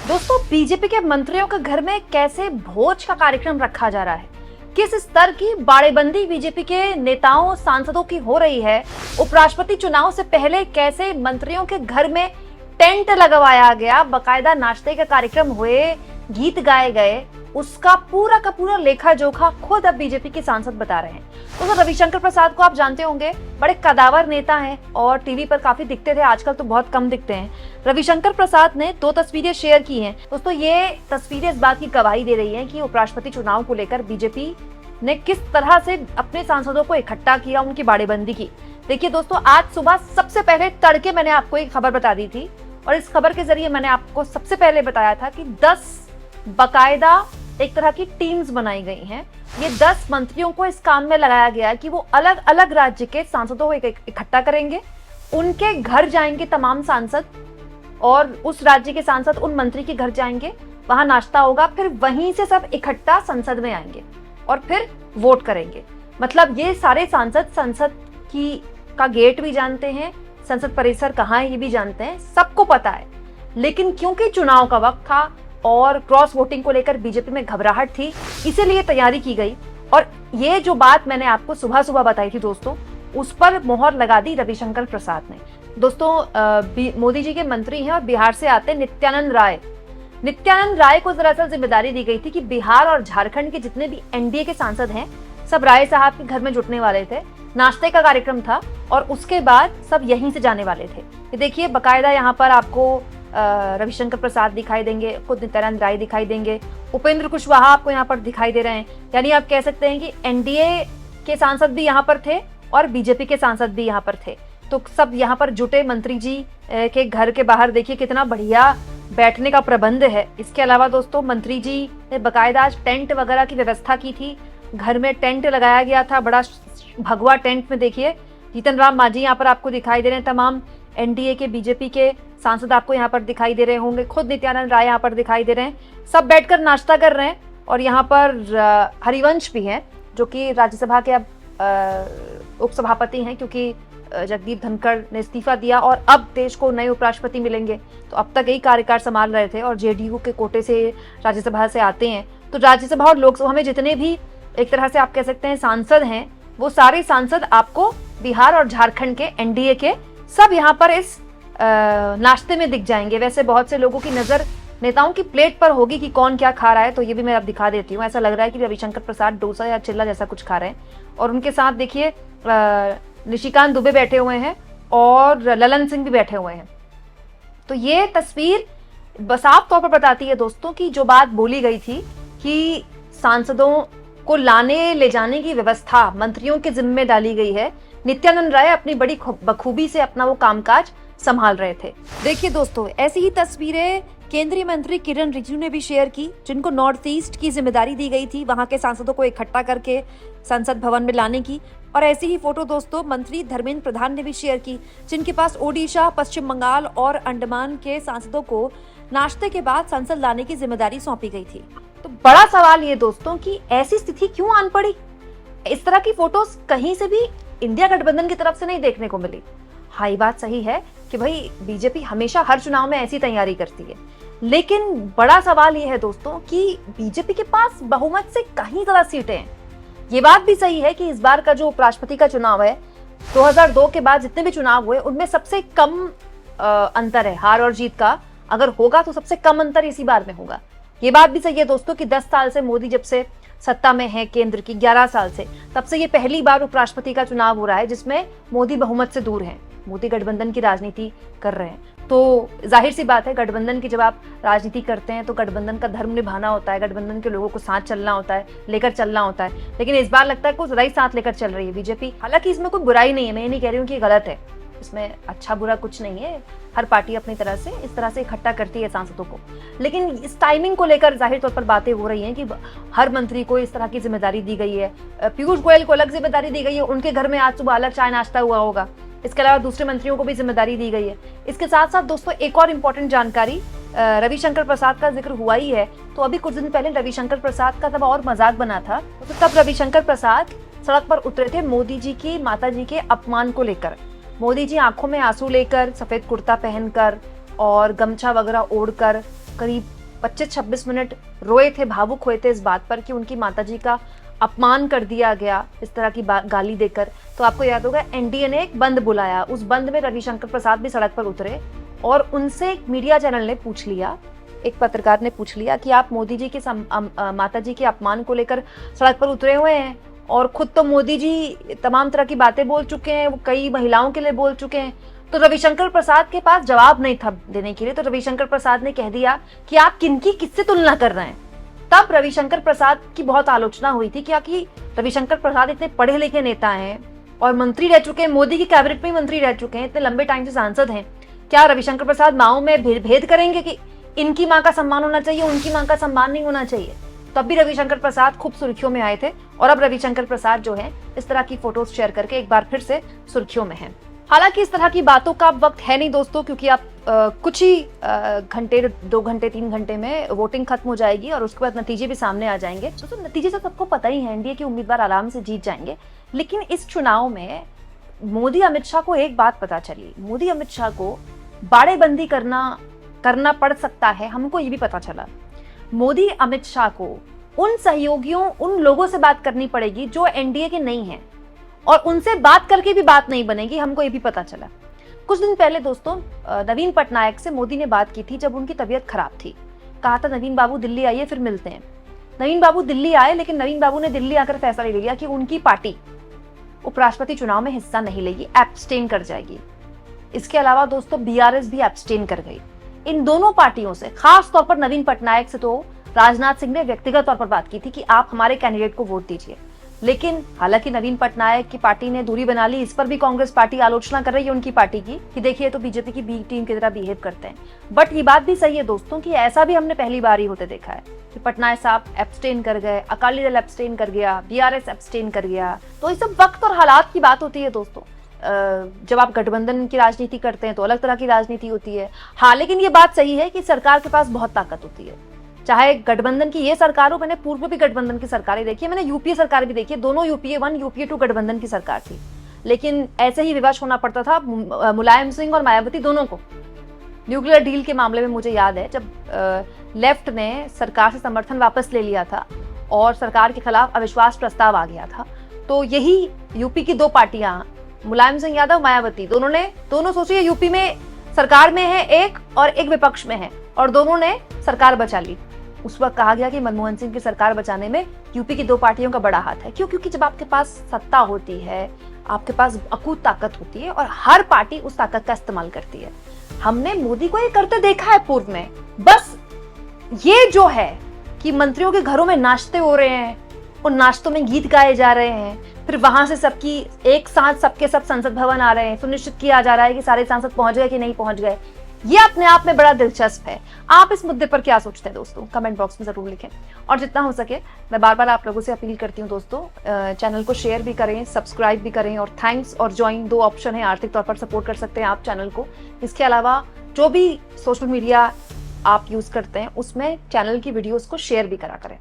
दोस्तों, बीजेपी के मंत्रियों के घर में कैसे भोज का कार्यक्रम रखा जा रहा है, किस स्तर की बाड़ेबंदी बीजेपी के नेताओं सांसदों की हो रही है, उपराष्ट्रपति चुनाव से पहले कैसे मंत्रियों के घर में टेंट लगवाया गया, बकायदा नाश्ते के कार्यक्रम हुए, गीत गाए गए, उसका पूरा का पूरा लेखा जोखा खुद अब बीजेपी के सांसद बता रहे हैं। तो रविशंकर प्रसाद को आप जानते होंगे, बड़े कदावर नेता हैं और टीवी पर काफी दिखते थे, आजकल तो बहुत कम दिखते हैं। रविशंकर प्रसाद ने 2 तस्वीरें शेयर की हैं। दोस्तों, ये तस्वीरें इस बात की गवाही दे रही हैं कि उपराष्ट्रपति चुनाव को लेकर बीजेपी ने किस तरह से अपने सांसदों को इकट्ठा किया, उनकी बाड़ेबंदी की। देखिए दोस्तों, आज सुबह सबसे पहले तड़के मैंने आपको एक खबर बता दी थी और इस खबर के जरिए मैंने आपको सबसे पहले बताया था कि 10 बकायदा एक तरह की टीम्स बनाई गई हैं। ये 10 मंत्रियों को इस काम में लगाया गया है कि वो अलग अलग राज्य के सांसदों को इकट्ठा करेंगे, उनके घर जाएंगे तमाम सांसद, और उस राज्य के सांसद उन मंत्री के घर जाएंगे, वहां नाश्ता होगा, फिर वहीं से सब इकट्ठा संसद में आएंगे और फिर वोट करेंगे। मतलब ये सारे सांसद संसद की का गेट भी जानते हैं, संसद परिसर कहाँ है ये भी जानते हैं, सबको पता है। लेकिन क्योंकि चुनाव का वक्त था और क्रॉस वोटिंग को लेकर बीजेपी में घबराहट थी, इसीलिए तैयारी की गई। और ये जो बात मैंने आपको सुबह सुबह बताई थी दोस्तों, उस पर मोहर लगा दी रविशंकर प्रसाद ने। दोस्तों, मोदी जी के मंत्री हैं और बिहार से आते नित्यानंद राय। नित्यानंद राय को दरअसल जिम्मेदारी दी गई थी कि बिहार और झारखंड के जितने भी एनडीए के सांसद हैं, सब राय साहब के घर में जुटने वाले थे। नाश्ते का कार्यक्रम था और उसके बाद सब यहीं से जाने वाले थे। ये देखिए, बकायदा यहाँ पर आपको रविशंकर प्रसाद दिखाई देंगे, खुद नित्यानंद राय दिखाई देंगे, उपेंद्र कुशवाहा आपको यहाँ पर दिखाई दे रहे हैं। यानी आप कह सकते हैं कि एनडीए के सांसद भी यहाँ पर थे और बीजेपी के सांसद भी यहाँ पर थे। तो सब यहाँ पर जुटे। मंत्री जी के घर के बाहर देखिए कितना बढ़िया बैठने का प्रबंध है। इसके अलावा दोस्तों, मंत्री जी ने बकायदा आज टेंट वगैरह की व्यवस्था की थी। घर में टेंट लगाया गया था, बड़ा भगवा टेंट में। देखिए, जीतन राम मांझी यहाँ पर आपको दिखाई दे रहे हैं, तमाम एनडीए के बीजेपी के सांसद आपको यहाँ पर दिखाई दे रहे होंगे, खुद नित्यानंद राय यहाँ पर दिखाई दे रहे हैं। सब बैठकर नाश्ता कर रहे हैं और यहाँ पर हरिवंश भी हैं, जो कि राज्यसभा के अब उपसभापति हैं, क्योंकि जगदीप धनखड़ ने इस्तीफा दिया और अब देश को नए उपराष्ट्रपति मिलेंगे। तो अब तक यही कार्यकाल संभाल रहे थे और जेडीयू के कोटे से राज्यसभा से आते हैं। तो राज्यसभा और लोकसभा में जितने भी एक तरह से आप कह सकते हैं सांसद हैं, वो सारे सांसद आपको बिहार और झारखंड के एनडीए के सब यहाँ पर इस नाश्ते में दिख जाएंगे। वैसे बहुत से लोगों की नजर नेताओं की प्लेट पर होगी कि कौन क्या खा रहा है, तो ये भी मैं अब दिखा देती हूँ। ऐसा लग रहा है कि रविशंकर प्रसाद डोसा या चिल्ला जैसा कुछ खा रहे हैं और उनके साथ देखिए निशिकांत दुबे बैठे हुए हैं और ललन सिंह भी बैठे हुए हैं। तो ये तस्वीर साफ तौर पर बताती है दोस्तों कि जो बात बोली गई थी कि सांसदों को लाने ले जाने की व्यवस्था मंत्रियों के जिम्मे डाली गई है, नित्यानंद राय अपनी बड़ी बखूबी से अपना वो कामकाज संभाल रहे थे। देखिए दोस्तों, ऐसी ही तस्वीरें केंद्रीय मंत्री किरण रिजिजू ने भी शेयर की, जिनको नॉर्थ ईस्ट की जिम्मेदारी दी गई थी वहां के सांसदों को इकट्ठा करके संसद भवन में लाने की। और ऐसी ही फोटो दोस्तों मंत्री धर्मेंद्र प्रधान ने भी शेयर की, जिनके पास ओडिशा, पश्चिम बंगाल और अंडमान के सांसदों को नाश्ते के बाद संसद लाने की जिम्मेदारी सौंपी गई थी। तो बड़ा सवाल ये दोस्तों कि ऐसी स्थिति क्यों आन पड़ी। इस तरह की फोटोज कहीं से भी इंडिया गठबंधन की तरफ से नहीं देखने को मिली। हाँ, ये बात सही है कि भाई बीजेपी हमेशा हर चुनाव में ऐसी तैयारी करती है, लेकिन बड़ा सवाल ये है दोस्तों कि बीजेपी के पास बहुमत से कहीं ज्यादा सीटें हैं। ये बात भी सही है कि इस बार का जो उपराष्ट्रपति का चुनाव है, 2002 के बाद जितने भी चुनाव हुए उनमें सबसे कम अंतर है हार और जीत का। अगर होगा तो सबसे कम अंतर इसी बार में होगा। ये बात भी सही है दोस्तों कि 10 साल से मोदी जब से सत्ता में है, केंद्र की 11 साल से, तब से ये पहली बार उपराष्ट्रपति का चुनाव हो रहा है जिसमें मोदी बहुमत से दूर हैं, मोदी गठबंधन की राजनीति कर रहे हैं। तो जाहिर सी बात है, गठबंधन की जब आप राजनीति करते हैं तो गठबंधन का धर्म निभाना होता है, गठबंधन के लोगों को साथ चलना होता है, लेकर चलना होता है। लेकिन इस बार लगता है कुछ ज्यादा ही साथ लेकर चल रही है बीजेपी। हालांकि इसमें कोई बुराई नहीं है, मैं ये नहीं कह रही हूँ कि गलत है, इसमें अच्छा बुरा कुछ नहीं है। हर पार्टी अपनी तरह से इस तरह से इकट्ठा करती है सांसदों को, लेकिन इस टाइमिंग को लेकर जाहिर तौर पर बातें हो रही हैं कि हर मंत्री को इस तरह की जिम्मेदारी दी गई है। पीयूष गोयल को अलग जिम्मेदारी दी गई है, उनके घर में आज सुबह अलग चाय नाश्ता हुआ होगा। इसके अलावा दूसरे मंत्रियों को भी जिम्मेदारी दी गई है। इसके साथ साथ दोस्तों एक और इम्पोर्टेंट जानकारी, रविशंकर प्रसाद का जिक्र हुआ ही है, तो अभी कुछ दिन पहले रविशंकर प्रसाद का तब और मजाक बना था, तो तब रविशंकर प्रसाद सड़क पर उतरे थे मोदी जी की माता जी के अपमान को लेकर। मोदी जी आंखों में आंसू लेकर, सफेद कुर्ता पहनकर और गमछा वगैरह ओढ़कर करीब 25-26 मिनट रोए थे, भावुक हुए थे इस बात पर कि उनकी माताजी का अपमान कर दिया गया इस तरह की गाली देकर। तो आपको याद होगा एनडीए ने एक बंद बुलाया, उस बंद में रविशंकर प्रसाद भी सड़क पर उतरे और उनसे एक मीडिया चैनल ने पूछ लिया, एक पत्रकार ने पूछ लिया कि आप मोदी जी की माताजी के अपमान को लेकर सड़क पर उतरे हुए हैं और खुद तो मोदी जी तमाम तरह की बातें बोल चुके हैं, वो कई महिलाओं के लिए बोल चुके हैं। तो रविशंकर प्रसाद के पास जवाब नहीं था देने के लिए, तो रविशंकर प्रसाद ने कह दिया कि आप किनकी किससे तुलना कर रहे हैं। तब रविशंकर प्रसाद की बहुत आलोचना हुई थी, क्या कि रविशंकर प्रसाद इतने पढ़े लिखे नेता हैं और मंत्री रह चुके हैं, मोदी की कैबिनेट में मंत्री रह चुके हैं, इतने लंबे टाइम से सांसद हैं, क्या रविशंकर प्रसाद माओ में भेद करेंगे कि इनकी माँ का सम्मान होना चाहिए, उनकी माँ का सम्मान नहीं होना चाहिए? तब भी रविशंकर प्रसाद खूब सुर्खियों में आए थे और अब रविशंकर प्रसाद जो है इस तरह की फोटोज शेयर करके एक बार फिर से सुर्खियों में हैं। हालांकि इस तरह की बातों का अब वक्त है नहीं दोस्तों, क्योंकि आप कुछ ही घंटे, 2 घंटे 3 घंटे में वोटिंग खत्म हो जाएगी और उसके बाद नतीजे भी सामने आ जाएंगे। तो नतीजे तो सबको पता ही है, एनडीए के उम्मीदवार आराम से जीत जाएंगे। लेकिन इस चुनाव में मोदी अमित शाह को एक बात पता चली, मोदी अमित शाह को बाड़ेबंदी करना पड़ सकता है। हमको ये भी पता चला मोदी अमित शाह को उन सहयोगियों, उन लोगों से बात करनी पड़ेगी जो एनडीए के नहीं हैं, और उनसे बात करके भी बात नहीं बनेगी, हमको ये भी पता चला। कुछ दिन पहले दोस्तों नवीन पटनायक से मोदी ने बात की थी जब उनकी तबीयत खराब थी। कहा था नवीन बाबू दिल्ली आइए, फिर मिलते हैं। नवीन बाबू दिल्ली आए, लेकिन नवीन बाबू ने दिल्ली आकर फैसला ले लिया कि उनकी पार्टी उपराष्ट्रपति चुनाव में हिस्सा नहीं लेगी, एब्सटेन कर जाएगी। इसके अलावा दोस्तों बीआरएस भी एब्सटेन कर गई। इन दोनों पार्टियों से, खास तौर पर नवीन पटनायक से तो राजनाथ सिंह ने व्यक्तिगत तौर पर बात की थी कि आप हमारे कैंडिडेट को वोट दीजिए। लेकिन हालांकि नवीन पटनायक की पार्टी ने दूरी बना ली, इस पर भी कांग्रेस पार्टी आलोचना कर रही है उनकी पार्टी की कि देखिए तो बीजेपी की बी टीम की तरह बिहेव करते हैं। बट ये बात भी सही है दोस्तों कि ऐसा भी हमने पहली बार ही होते देखा है कि पटनायक साहब एब्सटेन कर गए, अकाली दल एब्सटेन कर गया, बीआरएस एब्सटेन कर गया। तो ये सब वक्त और हालात की बात होती है दोस्तों। जब आप गठबंधन की राजनीति करते हैं तो अलग तरह की राजनीति होती है। हाँ, लेकिन ये बात सही है कि सरकार के पास बहुत ताकत होती है, चाहे गठबंधन की ये सरकार हो। मैंने पूर्व भी गठबंधन की सरकारें देखी है, मैंने यूपीए सरकार भी देखी है, दोनों यूपीए 1 यूपीए 2 गठबंधन की सरकार थी। लेकिन ऐसे ही विवश होना पड़ता था मुलायम सिंह और मायावती दोनों को। न्यूक्लियर डील के मामले में मुझे याद है जब लेफ्ट ने सरकार से समर्थन वापस ले लिया था और सरकार के खिलाफ अविश्वास प्रस्ताव आ गया था, तो यही यूपी की 2 पार्टियां, मुलायम सिंह यादव, मायावती, दोनों सोचिए यूपी में सरकार में है एक और एक विपक्ष में है, और दोनों ने सरकार बचा ली। उस वक्त कहा गया कि मनमोहन सिंह की सरकार बचाने में यूपी की 2 पार्टियों का बड़ा हाथ है। क्यों? क्योंकि जब आपके पास सत्ता होती है, आपके पास अकूत ताकत होती है और हर पार्टी उस ताकत का इस्तेमाल करती है। हमने मोदी को ये करते देखा है पूर्व में। बस ये जो है कि मंत्रियों के घरों में नाश्ते हो रहे हैं, उन नाश्तों में गीत गाए जा रहे हैं, फिर वहां से सबकी एक साथ सबके सब संसद भवन आ रहे हैं, सुनिश्चित किया जा रहा है कि सारे सांसद पहुंच गए कि नहीं पहुंच गए। ये अपने आप में बड़ा दिलचस्प है। आप इस मुद्दे पर क्या सोचते हैं दोस्तों? कमेंट बॉक्स में जरूर लिखें। और जितना हो सके मैं बार बार आप लोगों से अपील करती हूँ दोस्तों, चैनल को शेयर भी करें, सब्सक्राइब भी करें, और थैंक्स और ज्वाइन 2 ऑप्शन है, आर्थिक तौर पर सपोर्ट कर सकते हैं आप चैनल को। इसके अलावा जो भी सोशल मीडिया आप यूज करते हैं उसमें चैनल की वीडियोस को शेयर भी करा करें।